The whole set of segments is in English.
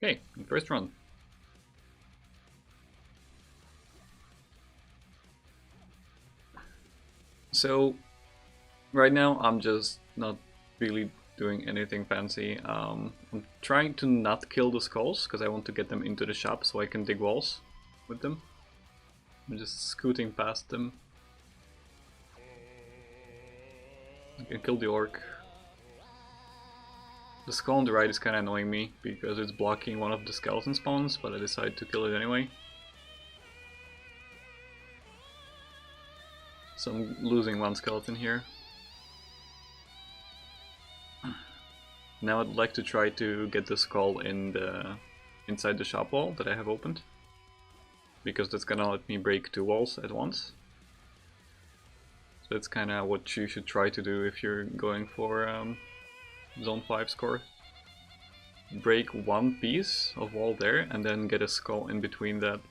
Okay, first run. So, right now I'm just not really doing anything fancy. I'm trying to not kill the skulls, because I want to get them into the shop so I can dig walls with them. I'm just scooting past them. I can kill the orc. The skull on the right is kinda annoying me, because it's blocking one of the skeleton spawns, but I decided to kill it anyway. So I'm losing one skeleton here. Now I'd like to try to get the skull inside the shop wall that I have opened, because that's gonna let me break 2 walls at once. So that's kinda what you should try to do if you're going for Zone 5 score. Break 1 piece of wall there and then get a skull in between that.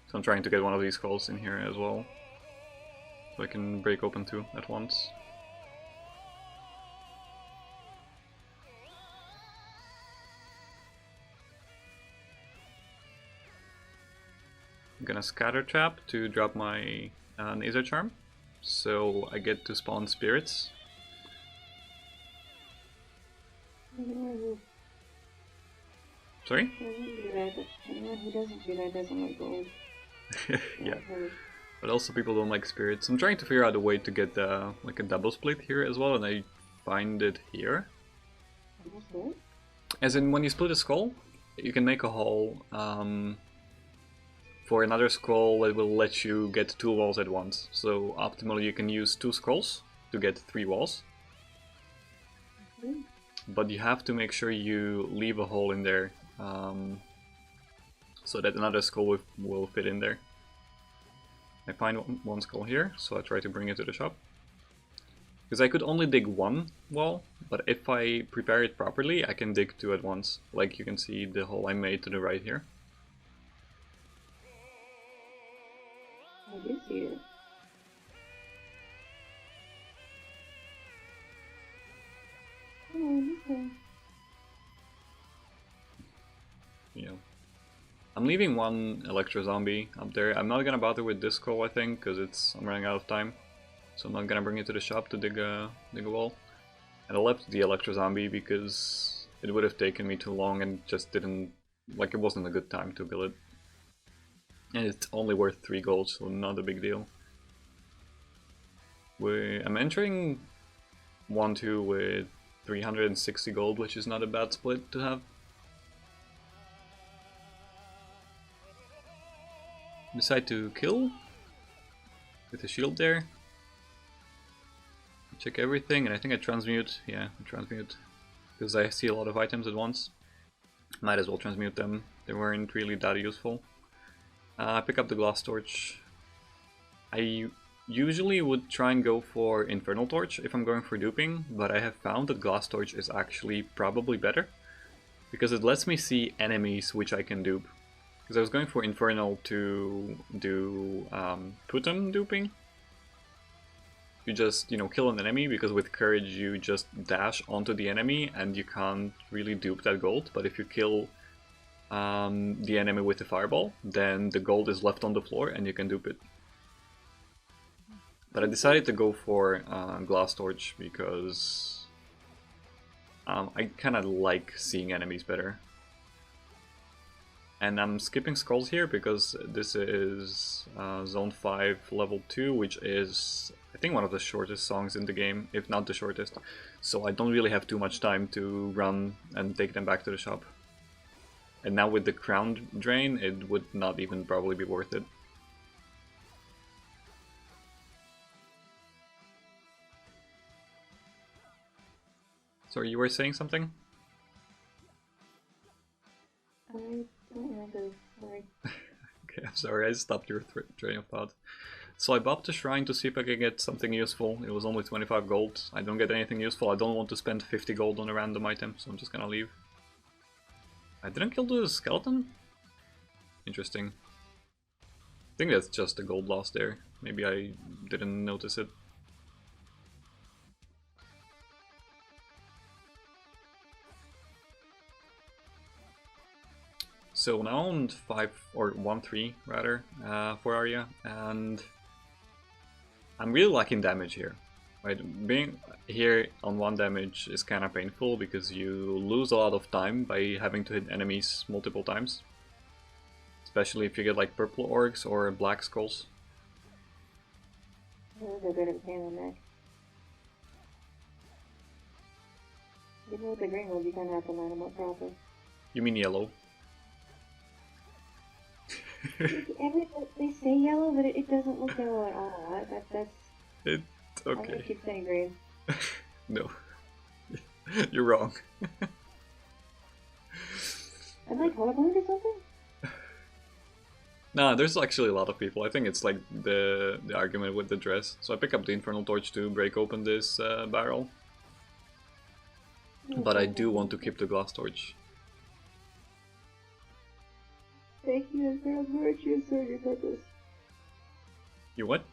So I'm trying to get one of these skulls in here as well, so I can break open 2 at once. I'm gonna scatter trap to drop my Naser Charm, so I get to spawn spirits. Sorry? Anyone who doesn't do that doesn't like gold. Yeah, but also people don't like spirits. I'm trying to figure out a way to get like a double split here as well, and I find it here. As in, when you split a skull, you can make a hole for another skull that will let you get 2 walls at once. So optimally you can use 2 skulls to get 3 walls. But you have to make sure you leave a hole in there, so that another skull will fit in there. I find one skull here, so I try to bring it to the shop. Because I could only dig 1 wall, but if I prepare it properly, I can dig 2 at once. Like you can see the hole I made to the right here. I do see it. Oh, okay. Yeah. I'm leaving 1 Electro Zombie up there. I'm not gonna bother with this skull, I think, because I'm running out of time. So I'm not gonna bring it to the shop to dig a wall. And I left the Electro Zombie because it would have taken me too long and just didn't... like, it wasn't a good time to build it. And it's only worth 3 gold, so not a big deal. I'm entering 1-2 with 360 gold, which is not a bad split to have. Decide to kill with a shield there. Check everything, and I think I transmute. Yeah, I transmute because I see a lot of items at once. Might as well transmute them. They weren't really that useful. I pick up the glass torch. I usually would try and go for Infernal Torch if I'm going for duping, but I have found that glass torch is actually probably better because it lets me see enemies which I can dupe. Because I was going for Infernal to do Putum duping. You just, kill an enemy, because with Courage you just dash onto the enemy and you can't really dupe that gold, but if you kill the enemy with a fireball, then the gold is left on the floor and you can dupe it. But I decided to go for Glass Torch because I kind of like seeing enemies better. And I'm skipping skulls here because this is Zone 5 Level 2, which is, I think, one of the shortest songs in the game, if not the shortest. So I don't really have too much time to run and take them back to the shop. And now with the crown drain, it would not even probably be worth it. Sorry, you were saying something? I don't remember. Sorry. Okay, I'm sorry, I stopped your train of thought. So I bopped the shrine to see if I can get something useful. It was only 25 gold. I don't get anything useful. I don't want to spend 50 gold on a random item, so I'm just gonna leave. I didn't kill the skeleton? Interesting. I think that's just a gold loss there. Maybe I didn't notice it. So now I'm 5 or 1-3 rather for Aria, and I'm really lacking damage here. Right, being here on 1 damage is kind of painful because you lose a lot of time by having to hit enemies multiple times. Especially if you get like purple orcs or black skulls. Those are good at pain in the neck. Even with the green ones, you kind of have to line them up properly. You mean yellow? They say yellow, but it doesn't look yellow at all. That's Okay. I keep saying green. No. You're wrong. Am I colorblind or something? Nah, there's actually a lot of people. I think it's like the argument with the dress. So I pick up the Infernal Torch to break open this barrel. But I do want to keep the Glass Torch. Thank you, Infernal Torch. You served your purpose. You what?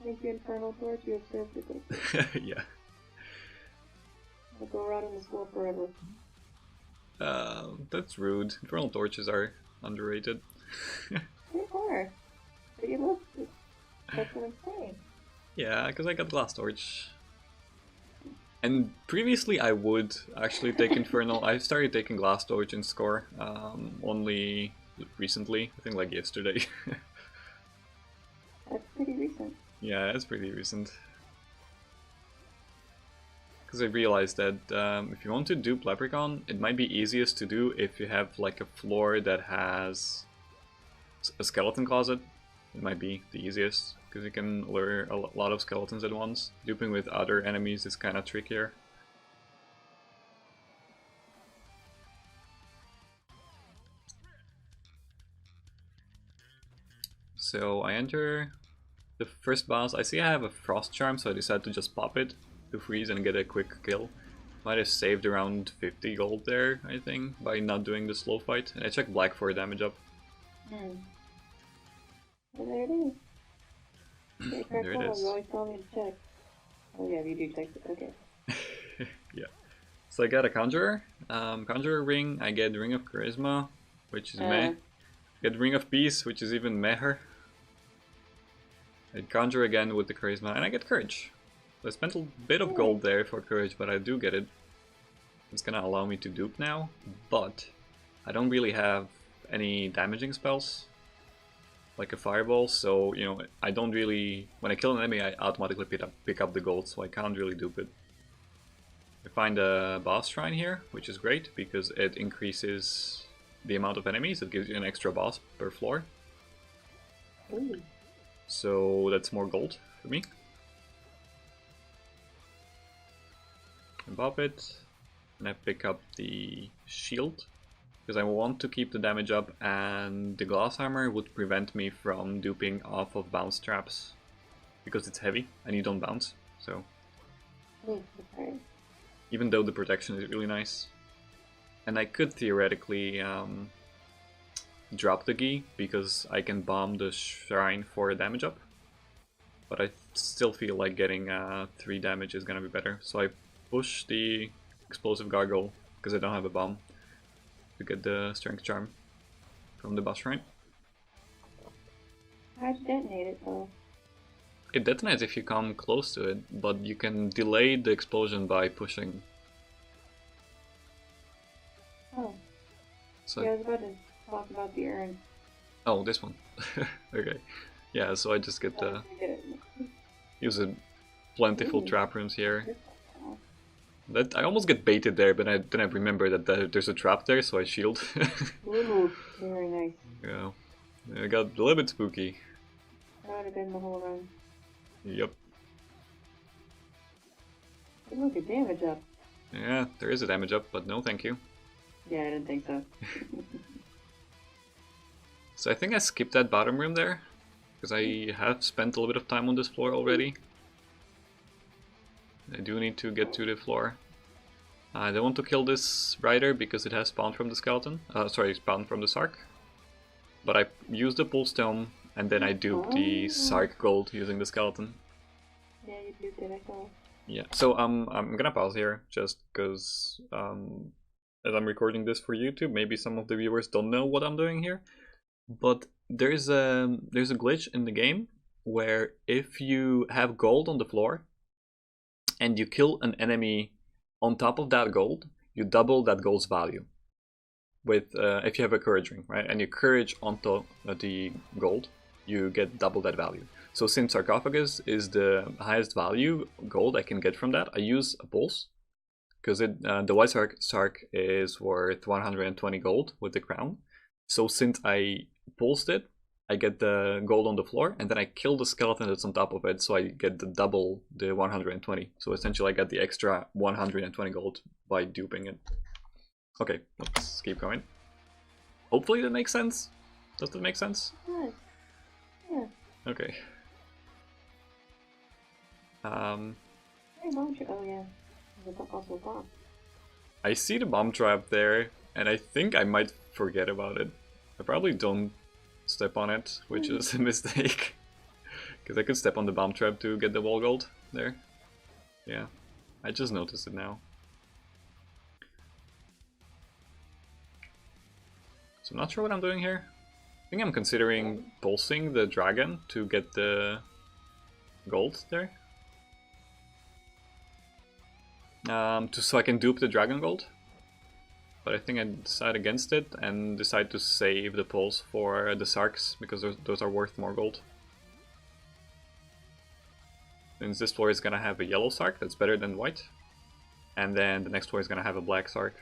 Thank you, Infernal Torch. You have served your purpose. Yeah. I'll go around in the school forever. That's rude. Infernal Torches are underrated. They are. But you look. That's what I'm saying. Yeah, because I got Glass Torch. And previously I would actually take Infernal. I started taking Glass Torch in score only recently. I think like yesterday. That's pretty recent. Yeah, it's pretty recent. Because I realized that if you want to dupe Leprechaun, it might be easiest to do if you have like a floor that has a skeleton closet. It might be the easiest, because you can lure a lot of skeletons at once. Duping with other enemies is kind of trickier. So I enter the first boss. I see I have a Frost Charm, so I decided to just pop it to freeze and get a quick kill. Might have saved around 50 gold there, I think, by not doing the slow fight. And I checked black for a damage up. And there it is. Okay, There it is. You always tell me to check. Oh yeah, you do check it. Okay. Yeah. So I got a Conjurer. Conjurer Ring. I get Ring of Charisma, which is meh. I get Ring of Peace, which is even meher. I Conjure again with the Charisma, and I get Courage. So I spent a bit of gold there for Courage, but I do get it. It's gonna allow me to dupe now, but I don't really have any damaging spells, like a Fireball, so, you know, I don't really... When I kill an enemy, I automatically pick up the gold, so I can't really dupe it. I find a boss shrine here, which is great, because it increases the amount of enemies. It gives you an extra boss per floor. Ooh. So that's more gold for me. I pop it, and I pick up the shield, because I want to keep the damage up, and the glass armor would prevent me from duping off of bounce traps, because it's heavy and you don't bounce, so... Okay. Even though the protection is really nice. And I could theoretically drop the Gi, because I can bomb the shrine for a damage up. But I still feel like getting 3 damage is gonna be better. So I push the explosive gargoyle, because I don't have a bomb, to get the strength charm from the boss shrine. How'd you detonate it though? It detonates if you come close to it, but you can delay the explosion by pushing. Oh. So Yeah, I was about to talk about the urn. oh, this one. Okay. Yeah, so I just get Oh, I get it. use a plentiful Ooh. trap rooms here. That I almost get baited there, but then I remember that there's a trap there, so I shield. Ooh, very nice. Yeah, I got a little bit spooky. That would have been the whole run. Yep. Hey, look, a damage up. Yeah, there is a damage up, but no thank you. Yeah, I didn't think so. So I think I skipped that bottom room there, because I have spent a little bit of time on this floor already. I do need to get to the floor. I don't want to kill this rider because it has spawned from the skeleton. Spawned from the Sark. But I use the Pulse Tome, and then I dupe the Sark gold using the skeleton. Yeah, you duped it, I saw. Yeah, so I'm gonna pause here, just because as I'm recording this for YouTube. Maybe some of the viewers don't know what I'm doing here. But there's a glitch in the game where if you have gold on the floor and you kill an enemy on top of that gold, you double that gold's value. With if you have a courage ring, right, and you courage onto the gold, you get double that value. So since sarcophagus is the highest value gold I can get from that, I use a pulse because the white sarc is worth 120 gold with the crown. So since I pulsed it, I get the gold on the floor, and then I kill the skeleton that's on top of it, so I get the double the 120. So essentially I get the extra 120 gold by duping it. Okay, let's keep going. Hopefully that makes sense. Does that make sense? Yeah. Okay. Oh yeah. There's also a bomb. I see the bomb trap there, and I think I might forget about it. I probably don't step on it, which is a mistake. Because I could step on the bomb trap to get the wall gold there. Yeah, I just noticed it now. So I'm not sure what I'm doing here. I think I'm considering pulsing the dragon to get the gold there. So I can dupe the dragon gold. But I think I decide against it and decide to save the pulse for the sarks because those are worth more gold. Since this floor is gonna have a yellow sark, that's better than white. And then the next floor is gonna have a black sark.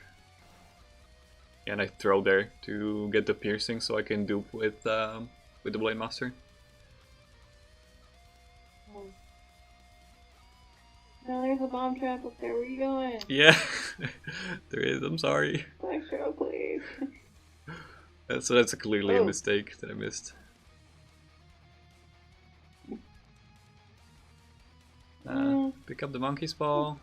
And I throw there to get the piercing so I can dupe with the Blade Master. No, there's a bomb trap up there. Where are you going? Yeah, there is. I'm sorry. Extra, please. So that's clearly a mistake that I missed. Pick up the monkey's paw.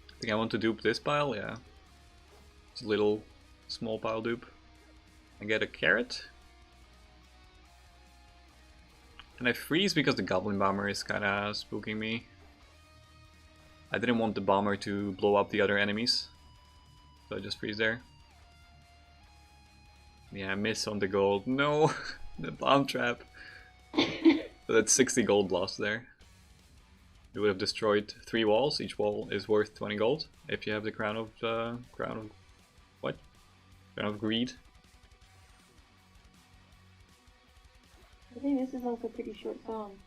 I think I want to dupe this pile, yeah. It's a little small pile dupe. I get a carrot. And I freeze because the goblin bomber is kinda spooking me. I didn't want the bomber to blow up the other enemies. So I just freeze there. Yeah, I miss on the gold. No! The bomb trap. So that's 60 gold lost there. You would have destroyed 3 walls. Each wall is worth 20 gold if you have the crown of what? Crown of greed. I think this is also a pretty short song.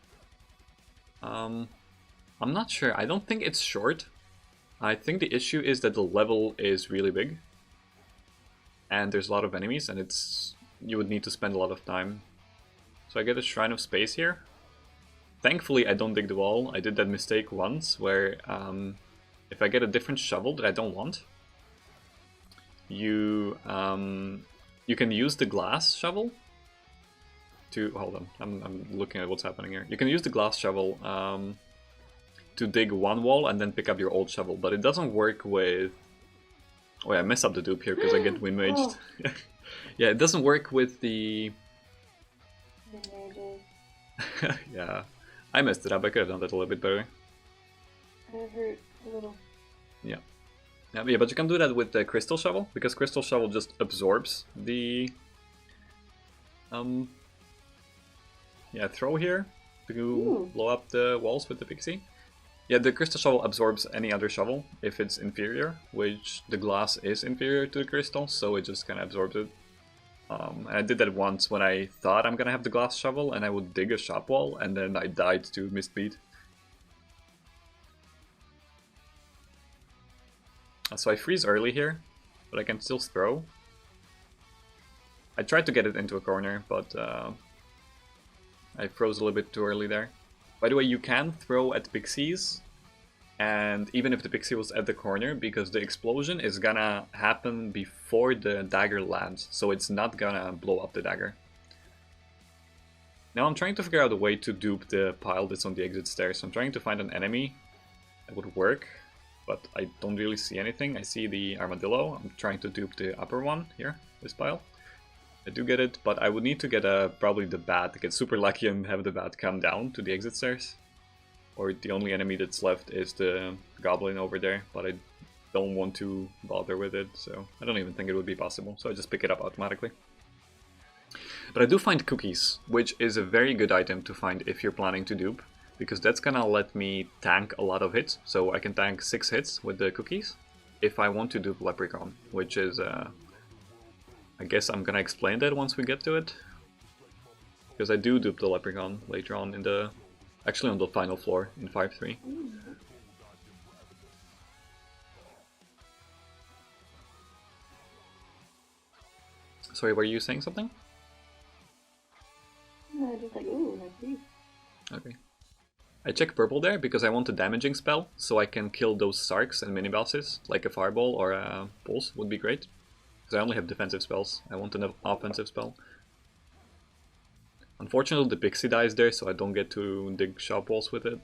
I'm not sure. I don't think it's short. I think the issue is that the level is really big. And there's a lot of enemies, and you would need to spend a lot of time. So I get a Shrine of Space here. Thankfully, I don't dig the wall. I did that mistake once, where if I get a different shovel that I don't want, you can use the glass shovel to... Hold on, I'm looking at what's happening here. You can use the glass shovel to dig one wall and then pick up your old shovel, but it doesn't work with... Oh yeah, I messed up the dupe here because I get wind maged. Oh. Yeah, it doesn't work with the... Yeah. I messed it up, I could have done that a little bit better. That hurt a little. Yeah. Yeah, but you can do that with the crystal shovel, because crystal shovel just absorbs the throw here to blow up the walls with the pixie. Yeah, the crystal shovel absorbs any other shovel if it's inferior, which the glass is inferior to the crystal, so it just kind of absorbs it. And I did that once when I thought I'm gonna have the glass shovel and I would dig a shop wall, and then I died to Mistbeat. So I freeze early here, but I can still throw. I tried to get it into a corner, but I froze a little bit too early there. By the way, you can throw at pixies, and even if the pixie was at the corner, because the explosion is gonna happen before the dagger lands, so it's not gonna blow up the dagger. Now I'm trying to figure out a way to dupe the pile that's on the exit stairs. I'm trying to find an enemy that would work, but I don't really see anything. I see the armadillo. I'm trying to dupe the upper one here, this pile. I do get it, but I would need to get probably the bat, to get super lucky and have the bat come down to the exit stairs. or the only enemy that's left is the goblin over there, but I don't want to bother with it, so I don't even think it would be possible, so I just pick it up automatically. But I do find cookies, which is a very good item to find if you're planning to dupe, because that's gonna let me tank a lot of hits, so I can tank 6 hits with the cookies if I want to dupe Leprechaun, which is, I guess I'm gonna explain that once we get to it, because I do dupe the Leprechaun later on in the, actually on the final floor in 5-3. Sorry, were you saying something? No, just like, ooh, nice piece. Okay. I check purple there because I want a damaging spell, so I can kill those Sarks and mini-bosses, like a Fireball or a Pulse would be great. Because I only have defensive spells, I want an offensive spell. Unfortunately the Pixie dies there, so I don't get to dig Shop Walls with it.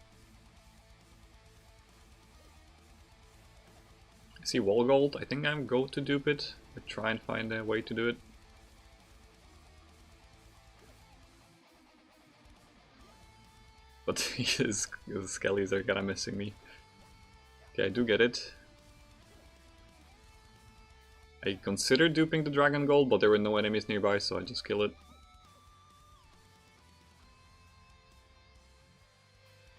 I see Wall Gold, I think I'm going to dupe it, or try and find a way to do it. But his skellies are kinda missing me. Okay, I do get it. I considered duping the Dragon Gold, but there were no enemies nearby, so I just kill it.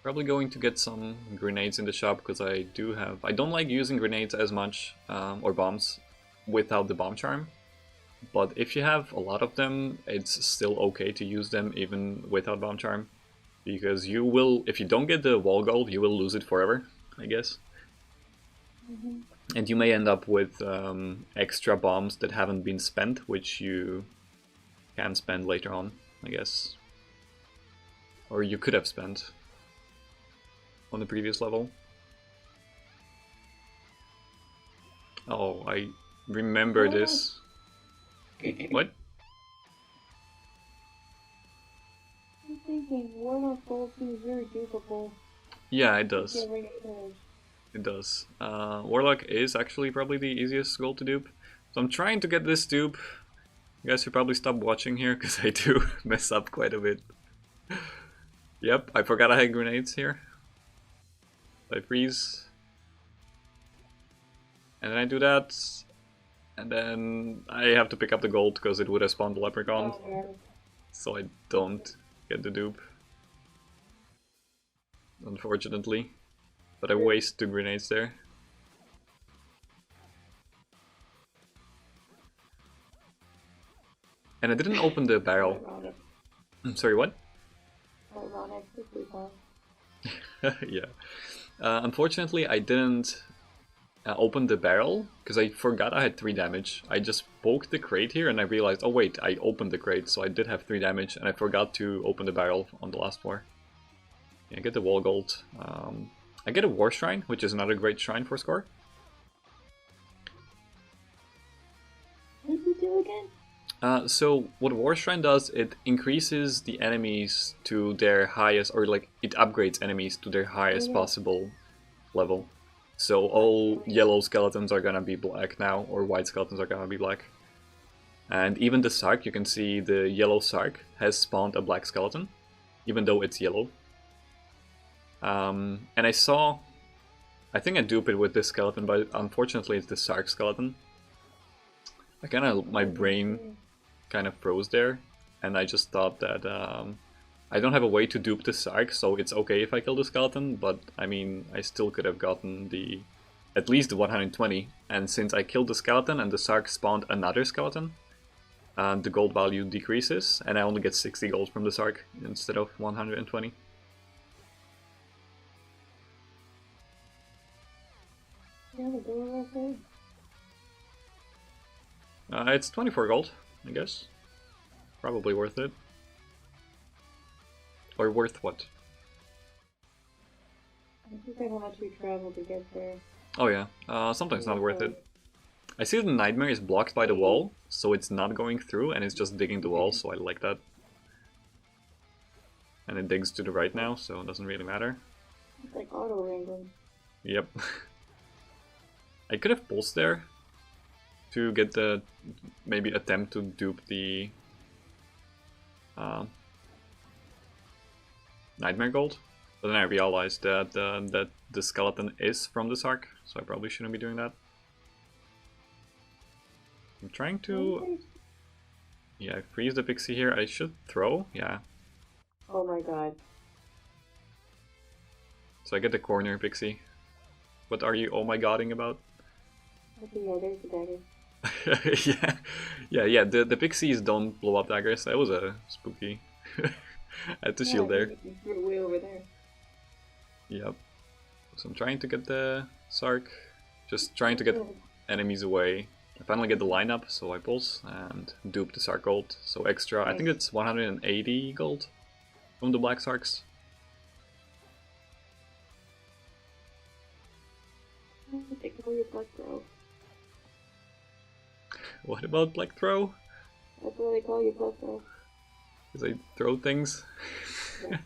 Probably going to get some grenades in the shop, because I don't like using grenades as much, or bombs, without the bomb charm. But if you have a lot of them, it's still okay to use them even without bomb charm. Because you will, if you don't get the wall gold, you will lose it forever, I guess. Mm-hmm. And you may end up with extra bombs that haven't been spent, which you can spend later on, I guess. Or you could have spent on the previous level. Oh, I remember this. What? I'm thinking Warlock Gold seems very dupable. Yeah, it does. It does. Warlock is actually probably the easiest gold to dupe. So I'm trying to get this dupe. You guys should probably stop watching here, because I do mess up quite a bit. Yep, I forgot I had grenades here. I freeze. And then I do that. And then I have to pick up the gold, because it would have spawned the Leprechaun. Oh, yeah. So I don't get the dupe. Unfortunately. But I waste 2 grenades there. And I didn't open the barrel. Sorry, what? Yeah. Unfortunately, I didn't open the barrel, because I forgot I had 3 damage. I just poked the crate here and I realized, oh wait, I opened the crate, so I did have 3 damage, and I forgot to open the barrel on the last floor. Yeah, I get the wall gold. I get a War Shrine, which is another great shrine for score. What did you do again? So what War Shrine does, it increases the enemies to their highest, or like it upgrades enemies to their highest possible level. So all yellow skeletons are gonna be black now, or white skeletons are gonna be black. And even the Sark, you can see the yellow Sark has spawned a black skeleton, even though it's yellow. And I think I dupe it with this skeleton, but unfortunately it's the Sark skeleton. My brain kind of froze there, and I just thought that I don't have a way to dupe the Sark, so it's okay if I kill the skeleton, but I mean, I still could have gotten at least the 120, and since I killed the skeleton and the Sark spawned another skeleton, the gold value decreases, and I only get 60 gold from the Sark instead of 120. It's 24 gold, I guess. Probably worth it. Or worth what? I think how much we travel to get there. Oh yeah, sometimes not worth it. I see the Nightmare is blocked by the wall, so it's not going through and it's just digging the wall, so I like that. And it digs to the right now, so it doesn't really matter. It's like auto wrangling. Yep. I could have pulsed there to get the, maybe attempt to dupe the Nightmare Gold, But then I realized that the skeleton is from the Sark, so I probably shouldn't be doing that. I'm trying to... Yeah, freeze the pixie here. I should throw, yeah. Oh my god. So I get the corner pixie. What are you oh my godding about? Okay, yeah, there's the dagger. yeah. The pixies don't blow up daggers. That was a spooky. I had to shield there. You threw it way over there. Yep. So I'm trying to get the Sark. Just trying to get enemies away. I finally get the lineup, so I pulse and dupe the Sark gold. So extra, nice. I think it's 180 gold from the Black Sarks. They call you Black Throw. What about Black Throw? That's what they call you, Black Throw. Because I throw things. Yeah.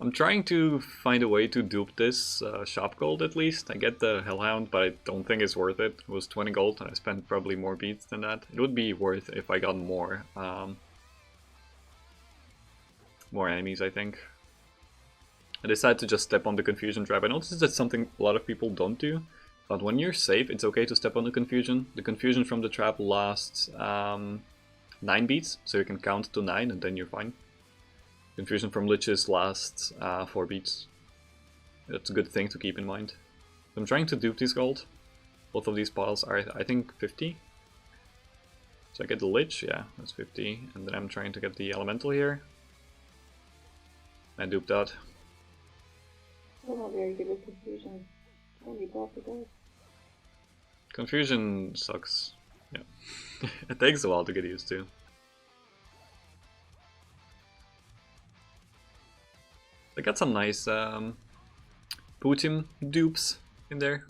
I'm trying to find a way to dupe this shop gold at least. I get the Hellhound, but I don't think it's worth it. It was 20 gold and I spent probably more beats than that. It would be worth if I got more enemies, I think. I decided to just step on the confusion trap. I noticed that's something a lot of people don't do. But when you're safe, it's okay to step on the confusion. The confusion from the trap lasts 9 beats, so you can count to 9 and then you're fine. Confusion from liches lasts 4 beats. That's a good thing to keep in mind. I'm trying to dupe this gold. Both of these piles are, I think, 50. So I get the lich, yeah, that's 50. And then I'm trying to get the elemental here. I dupe that. I'm not very good with confusion. Can be bad for that. Confusion sucks. Yeah. It takes a while to get used to. I got some nice Putin dupes in there.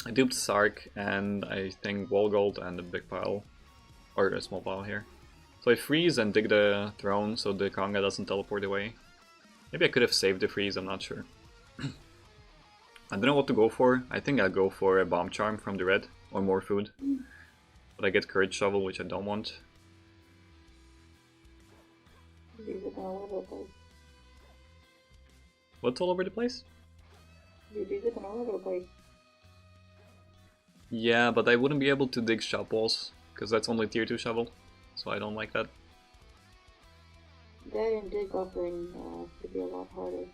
I duped Sark and I think wall gold and a big pile, or a small pile here. So I freeze and dig the throne so the Konga doesn't teleport away. Maybe I could have saved the freeze, I'm not sure. I don't know what to go for. I think I'll go for a bomb charm from the red, or more food. But I get courage shovel, which I don't want. What's all over the place? You're zipping all over the place. Yeah, but I wouldn't be able to dig shop walls, because that's only tier 2 shovel. So I don't like that. That and dig buffering could be a lot harder.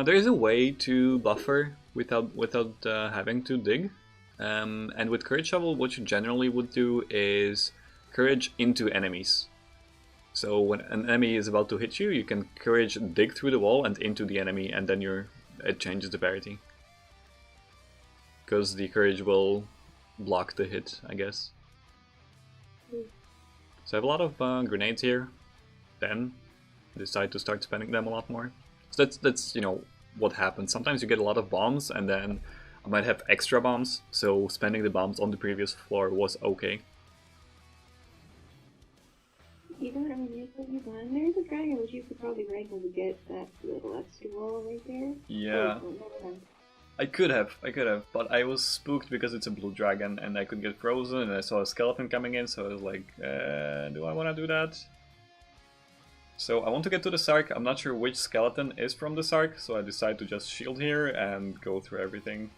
There is a way to buffer without having to dig. And with courage shovel, what you generally would do is courage into enemies. So when an enemy is about to hit you, you can courage dig through the wall and into the enemy, and then it changes the parity. Because the courage will block the hit, I guess. So I have a lot of grenades here. Then I decide to start spending them a lot more. So that's you know what happens. Sometimes you get a lot of bombs, and then I might have extra bombs. So spending the bombs on the previous floor was okay. You know what I mean? There's a dragon which you could probably wrangle to get that little extra wall right there. Yeah. Oh, I could have, but I was spooked because it's a blue dragon and I could get frozen and I saw a skeleton coming in, so I was like, do I want to do that? So I want to get to the Sark. I'm not sure which skeleton is from the Sark, so I decide to just shield here and go through everything.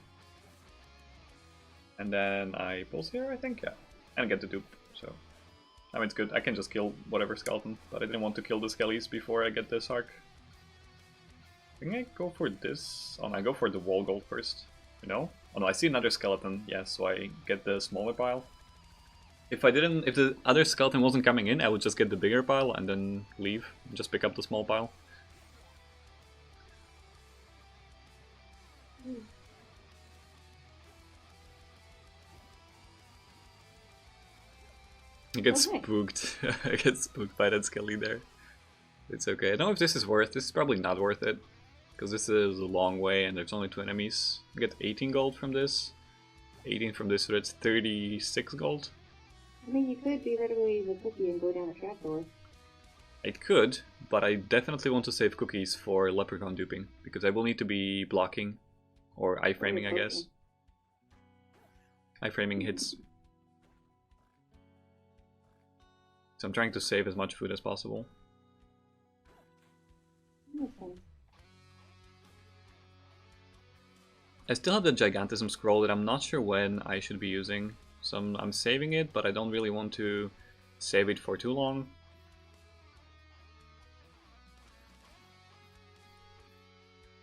And then I pulse here, I think, yeah. And get the dupe, so... I mean, it's good. I can just kill whatever skeleton, but I didn't want to kill the skellies before I get the Sark. I think I go for this. Oh no, I go for the wall gold first. You know? Oh no, I see another skeleton. Yeah, so I get the smaller pile. If the other skeleton wasn't coming in, I would just get the bigger pile and then leave. And just pick up the small pile. I get spooked. I get spooked by that skelly there. It's okay. I don't know if this is probably not worth it. Because this is a long way and there's only 2 enemies. I get 18 gold from this. 18 from this, so that's 36 gold. I mean, you could be literally the cookie and go down a trapdoor. I could, but I definitely want to save cookies for leprechaun duping. Because I will need to be blocking. Or iframing, I guess. Iframing hits. So I'm trying to save as much food as possible. Okay. I still have the Gigantism scroll that I'm not sure when I should be using. So I'm saving it, but I don't really want to save it for too long.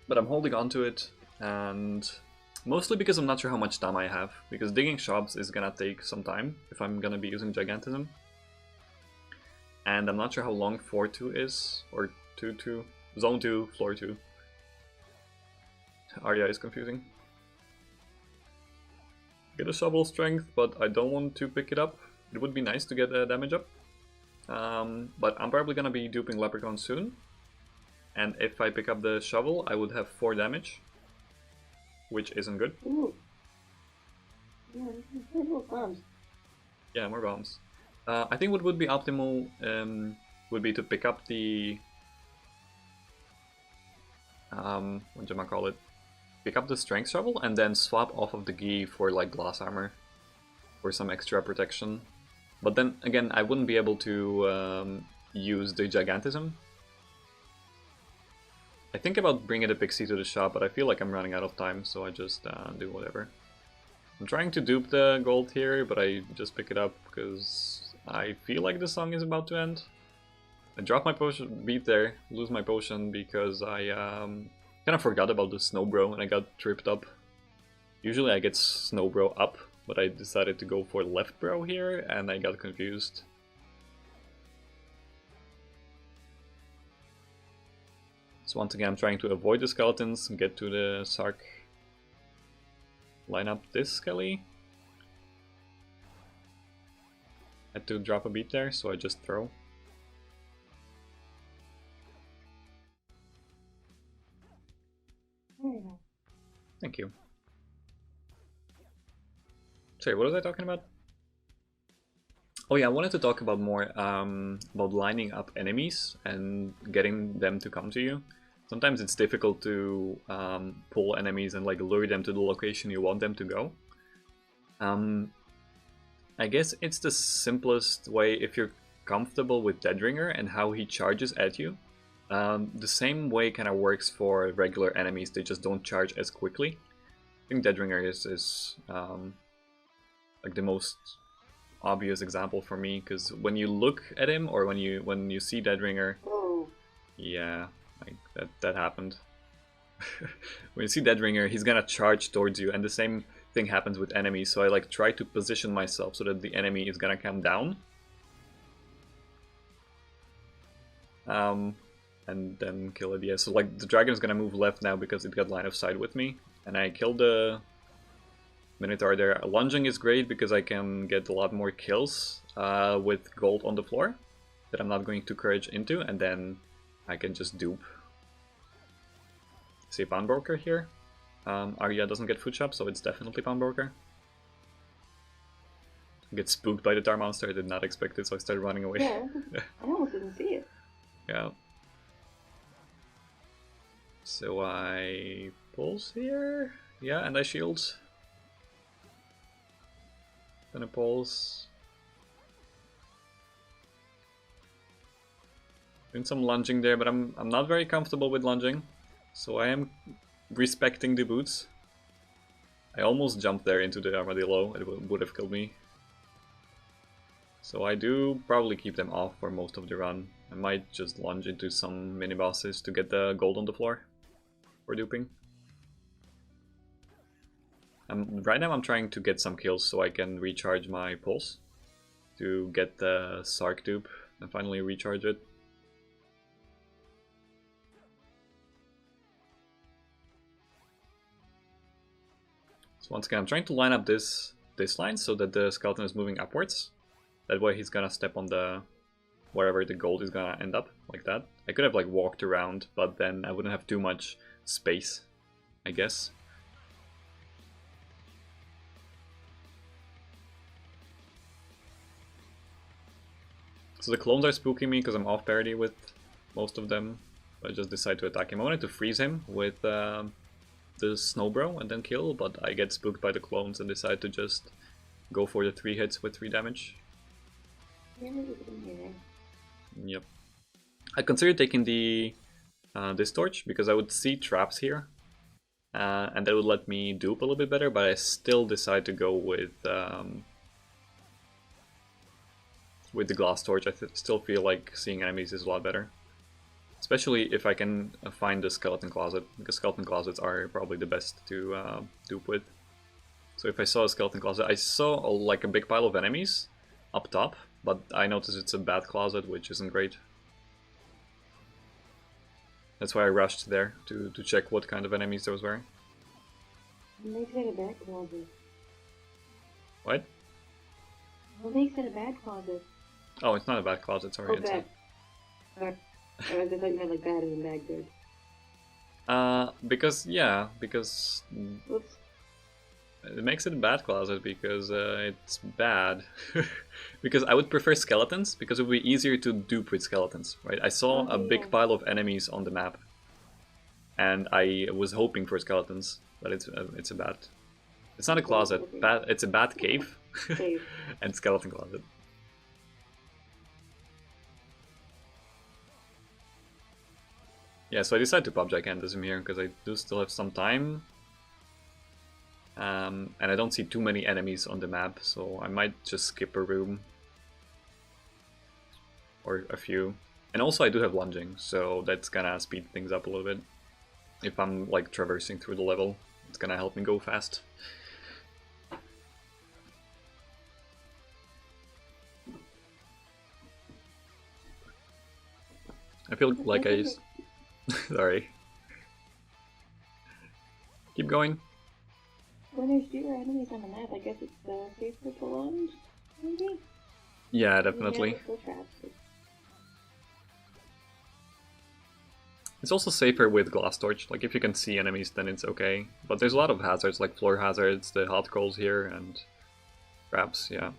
But I'm holding on to it, and mostly because I'm not sure how much time I have, because digging shops is gonna take some time if I'm gonna be using Gigantism. And I'm not sure how long 4-2 is, or 2-2, Zone 2, Floor 2. Aria is confusing. Get a shovel strength, but I don't want to pick it up. It would be nice to get a damage up. But I'm probably gonna be duping Leprechaun soon. And if I pick up the shovel, I would have 4 damage. Which isn't good. Ooh. Yeah, more bombs. Yeah, more bombs. I think what would be optimal would be to pick up the... what do I call it? Pick up the strength shovel and then swap off of the gi for like glass armor. For some extra protection. But then again, I wouldn't be able to use the Gigantism. I think about bringing the Pixie to the shop, but I feel like I'm running out of time, so I just do whatever. I'm trying to dupe the gold here, but I just pick it up because I feel like the song is about to end. I drop my potion, beat there, lose my potion because I kind of forgot about the Snowbro and I got tripped up. Usually I get Snowbro up, but I decided to go for left bro here and I got confused. So once again I'm trying to avoid the skeletons, get to the Sark. Line up this Skelly. Had to drop a beat there, so I just throw. Thank you. Sorry, what was I talking about? Oh yeah, I wanted to talk about more about lining up enemies and getting them to come to you. Sometimes it's difficult to pull enemies and like lure them to the location you want them to go. I guess it's the simplest way if you're comfortable with Deadringer and how he charges at you. The same way kind of works for regular enemies, they just don't charge as quickly. I think Deadringer is like the most obvious example for me, because when you look at him or when you see Deadringer, yeah, like that happened. When you see Deadringer, he's gonna charge towards you, and the same thing happens with enemies. So I like try to position myself so that the enemy is gonna come down, and then kill it. Yeah, so like the dragon is gonna move left now because it got line of sight with me, and I killed the Minotaur there. Lunging is great because I can get a lot more kills with gold on the floor that I'm not going to courage into, and then I can just dupe. See Pawnbroker here. Aria doesn't get food shop, so it's definitely Pawnbroker. Get spooked by the Tar Monster, I did not expect it, so I started running away. Yeah, I almost didn't see it. Yeah. So I pulse here. Yeah, and I shield. Then a pulse. Doing some lunging there, but I'm not very comfortable with lunging. So I am respecting the boots. I almost jumped there into the armadillo, it would have killed me. So I do probably keep them off for most of the run. I might just lunge into some mini-bosses to get the gold on the floor for duping. Right now I'm trying to get some kills so I can recharge my pulse to get the Sark dupe and finally recharge it. So once again I'm trying to line up this line so that the skeleton is moving upwards. That way he's gonna step on the wherever the gold is gonna end up, like that. I could have like walked around, but then I wouldn't have too much space, I guess. So the clones are spooking me because I'm off parity with most of them. I just decide to attack him. I wanted to freeze him with the Snowbro and then kill, but I get spooked by the clones and decide to just go for the 3 hits with 3 damage. Yep. I considered taking the this torch because I would see traps here, and that would let me dupe a little bit better. But I still decide to go with the glass torch. I still feel like seeing enemies is a lot better, especially if I can find the skeleton closet, because skeleton closets are probably the best to dupe with. So if I saw a skeleton closet, I saw like a big pile of enemies up top, but I noticed it's a bad closet, which isn't great. That's why I rushed there to check what kind of enemies those were. What makes it a bad closet? What? What makes it a bad closet? Oh, it's not a bad closet, sorry. Oh, bad. Sorry. I thought you meant like bad as in bad good. Because Oops. it makes it a bad closet because it's bad. Because I would prefer skeletons, because it would be easier to dupe with skeletons, right? I saw a big pile of enemies on the map, and I was hoping for skeletons, but it's a bad. It's not a closet. It's a bad cave. And skeleton closet. Yeah, so I decided to pop Gigantism here because I do still have some time. And I don't see too many enemies on the map, so I might just skip a room. Or a few. And also I do have lunging, so that's gonna speed things up a little bit. If I'm like traversing through the level, it's gonna help me go fast. I feel like I just... Sorry. Keep going. When there's fewer enemies on the map, I guess it's safer to lunge, maybe? Yeah, definitely. It's also safer with glass torch. Like if you can see enemies, then it's okay. But there's a lot of hazards, like floor hazards, the hot coals here, and traps. Yeah.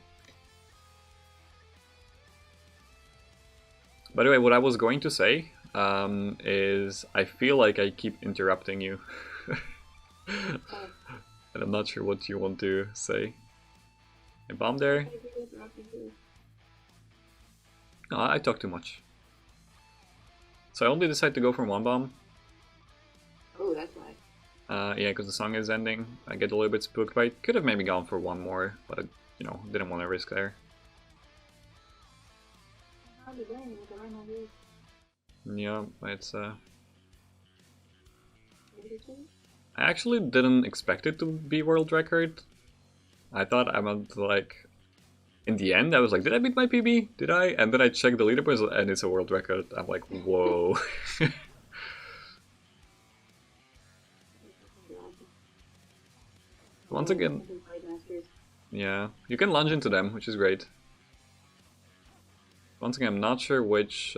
By the way, what I was going to say is I feel like I keep interrupting you. And I'm not sure what you want to say. A bomb there? No, I talk too much. So I only decide to go for one bomb. Oh, that's why. Yeah, because the song is ending. I get a little bit spooked, but I could have maybe gone for one more, but I, you know, didn't want to risk there. Yeah, it's I actually didn't expect it to be world record. I thought I meant like in the end I was like, did I beat my PB? Did I? And then I checked the leaderboards and it's a world record. I'm like, whoa. Once again, yeah, you can lunge into them, which is great. Once again, I'm not sure which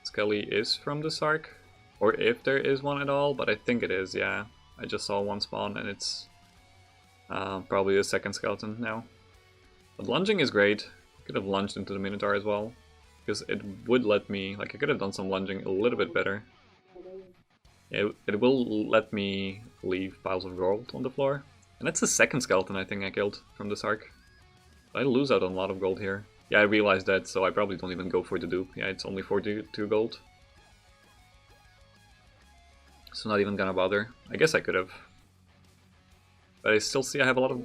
Skelly is from this arc, or if there is one at all, but I think it is, yeah. I just saw one spawn and it's probably the second skeleton now. But lunging is great. I could have lunged into the Minotaur as well, because it would let me, like I could have done some lunging a little bit better. It will let me leave piles of gold on the floor. And that's the second skeleton I think I killed from this arc. I lose out on a lot of gold here. Yeah, I realized that, so I probably don't even go for the dupe. Yeah, it's only 42 gold. So not even gonna bother. I guess I could have. But I still see I have a lot of...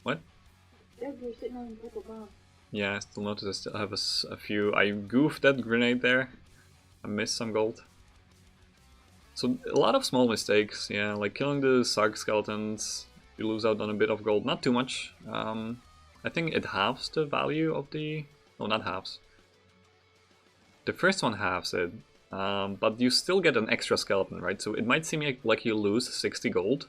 What? Yeah, I still notice I still have a few... I goofed that grenade there. I missed some gold. So a lot of small mistakes, yeah, like killing the Sark skeletons, you lose out on a bit of gold, not too much. I think it halves the value of the... No, not halves. The first one halves it, but you still get an extra skeleton, right? So it might seem like you lose 60 gold,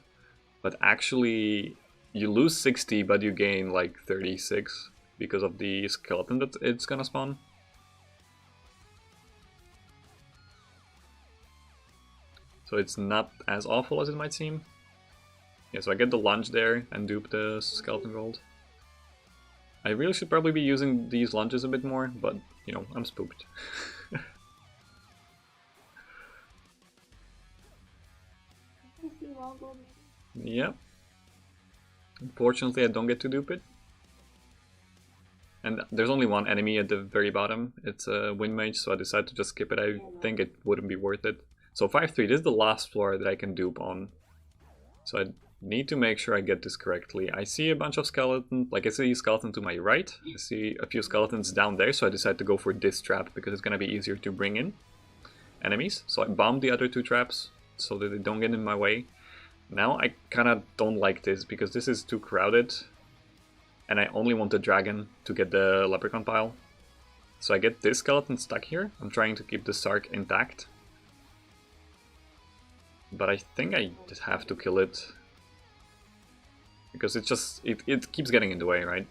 but actually you lose 60 but you gain like 36 because of the skeleton that it's gonna spawn. So it's not as awful as it might seem. Yeah, so I get the lunge there and dupe the skeleton gold. I really should probably be using these lunges a bit more, but, you know, I'm spooked. Yep. Unfortunately, I don't get to dupe it. And there's only one enemy at the very bottom. It's a wind mage, so I decided to just skip it. I think it wouldn't be worth it. So 5-3, this is the last floor that I can dupe on. So I need to make sure I get this correctly. I see a bunch of skeletons, like I see a skeleton to my right. I see a few skeletons down there, so I decided to go for this trap because it's gonna be easier to bring in enemies. So I bombed the other two traps so that they don't get in my way. Now I kinda don't like this because this is too crowded. And I only want the dragon to get the leprechaun pile. So I get this skeleton stuck here. I'm trying to keep the Sark intact. But I think I just have to kill it. Because it keeps getting in the way, right?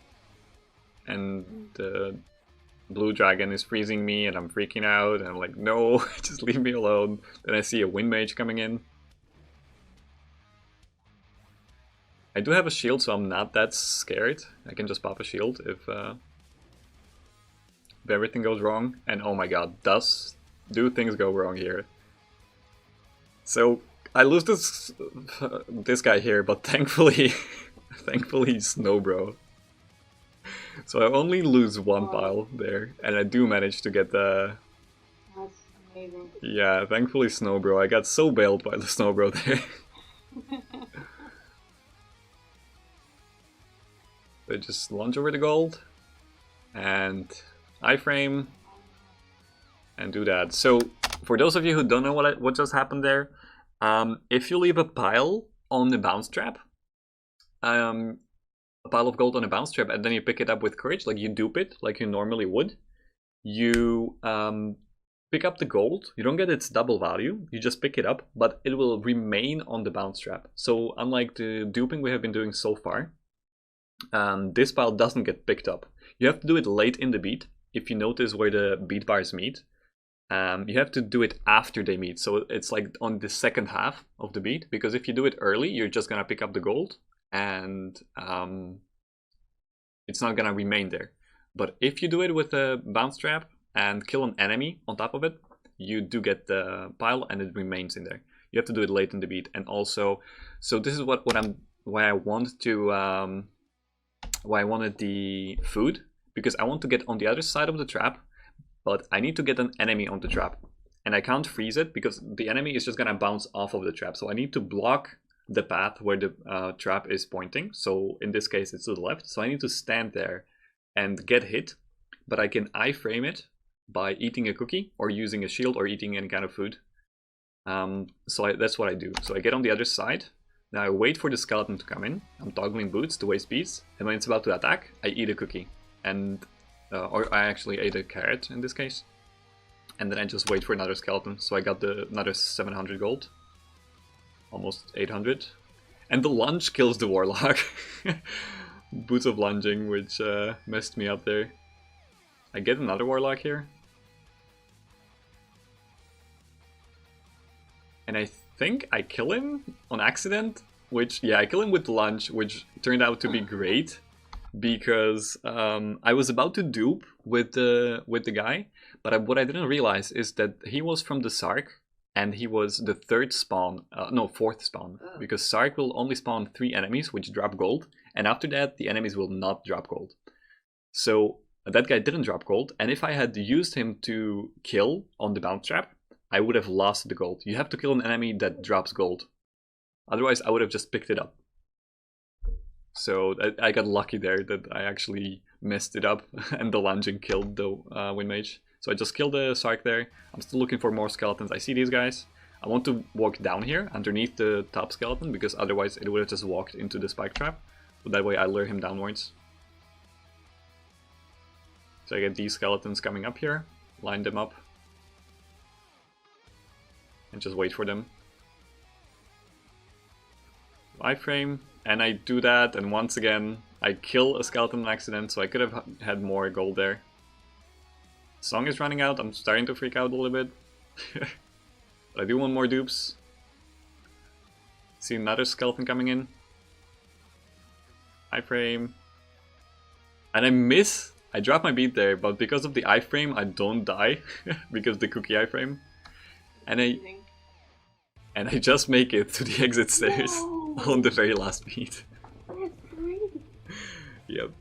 And the blue dragon is freezing me and I'm freaking out. And I'm like, no, just leave me alone. Then I see a wind mage coming in. I do have a shield, so I'm not that scared. I can just pop a shield if everything goes wrong. And oh my god, do things go wrong here? So I lose this guy here, but thankfully, thankfully Snow Bro. So I only lose one pile there, and I do manage to get the. That's amazing. Yeah, thankfully Snow Bro. I got so bailed by the Snow Bro there. They just launch over the gold and iframe and do that. So for those of you who don't know what just happened there, if you leave a pile on the bounce trap, a pile of gold on a bounce trap, and then you pick it up with courage, like you dupe it like you normally would, you pick up the gold. You don't get its double value, you just pick it up, but it will remain on the bounce trap. So unlike the duping we have been doing so far, this pile doesn't get picked up. You have to do it late in the beat. If you notice where the beat bars meet, you have to do it after they meet. So it's like on the second half of the beat, because if you do it early, you're just gonna pick up the gold and it's not gonna remain there. But if you do it with a bounce trap and kill an enemy on top of it, you do get the pile and it remains in there. You have to do it late in the beat. And also, so this is why I want to why I wanted the food, because I want to get on the other side of the trap, but I need to get an enemy on the trap. And I can't freeze it because the enemy is just gonna bounce off of the trap. So I need to block the path where the trap is pointing. So in this case, it's to the left. So I need to stand there and get hit, but I can iframe it by eating a cookie or using a shield or eating any kind of food. That's what I do. So I get on the other side. Now I wait for the skeleton to come in. I'm toggling boots to waste speeds, and when it's about to attack, I eat a cookie, and or I actually ate a carrot in this case, and then I just wait for another skeleton. So I got another 700 gold, almost 800, and the lunge kills the warlock. Boots of lunging, which messed me up there. I get another warlock here, and I think I kill him on accident, I kill him with lunge, which turned out to be great because I was about to dupe with the guy, but what I didn't realize is that he was from the Sark and he was the fourth spawn, because Sark will only spawn 3 enemies which drop gold, and after that the enemies will not drop gold. So that guy didn't drop gold, and if I had used him to kill on the bounce trap, I would have lost the gold. You have to kill an enemy that drops gold. Otherwise, I would have just picked it up. So I got lucky there that I actually messed it up and the lunging killed the wind mage. So I just killed the Sark there. I'm still looking for more skeletons. I see these guys. I want to walk down here underneath the top skeleton, because otherwise it would have just walked into the spike trap. But that way I lure him downwards. So I get these skeletons coming up here, line them up, and just wait for them. Iframe, and I do that, and once again I kill a skeleton on accident, so I could have had more gold there. Song is running out, I'm starting to freak out a little bit. But I do want more dupes. See another skeleton coming in. Iframe. And I miss! I drop my beat there, but because of the iframe I don't die, because the cookie iframe. And I just make it to the exit stairs on the very last beat. That's crazy. Yep.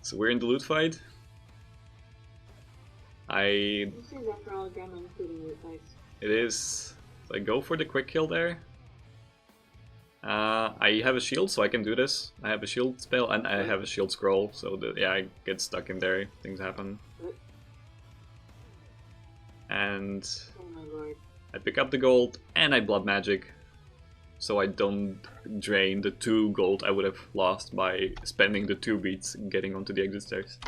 So we're in the loot fight. This is after all drama, including your dice. It is. So I go for the quick kill there. I have a shield, so I can do this. I have a shield spell and I have a shield scroll, so yeah, I get stuck in there. Things happen. And Oh my lord. I pick up the gold and I blood magic, so I don't drain the 2 gold I would have lost by spending the 2 beats getting onto the exit stairs.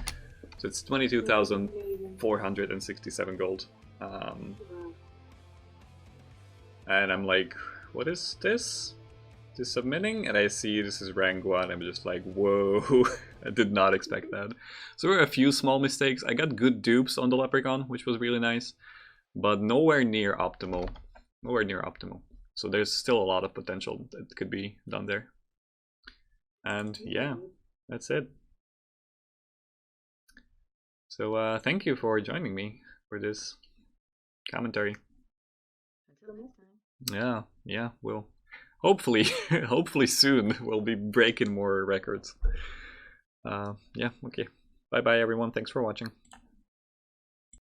So it's 22,467 gold. And I'm like, what is this? This submitting? And I see this is rank 1. I'm just like, whoa, I did not expect that. So there were a few small mistakes. I got good dupes on the Leprechaun, which was really nice, but nowhere near optimal. Nowhere near optimal. So there's still a lot of potential that could be done there. And yeah, that's it. So thank you for joining me for this commentary. Until next time. Yeah, we'll hopefully hopefully soon we'll be breaking more records. Yeah, okay. Bye bye everyone, thanks for watching.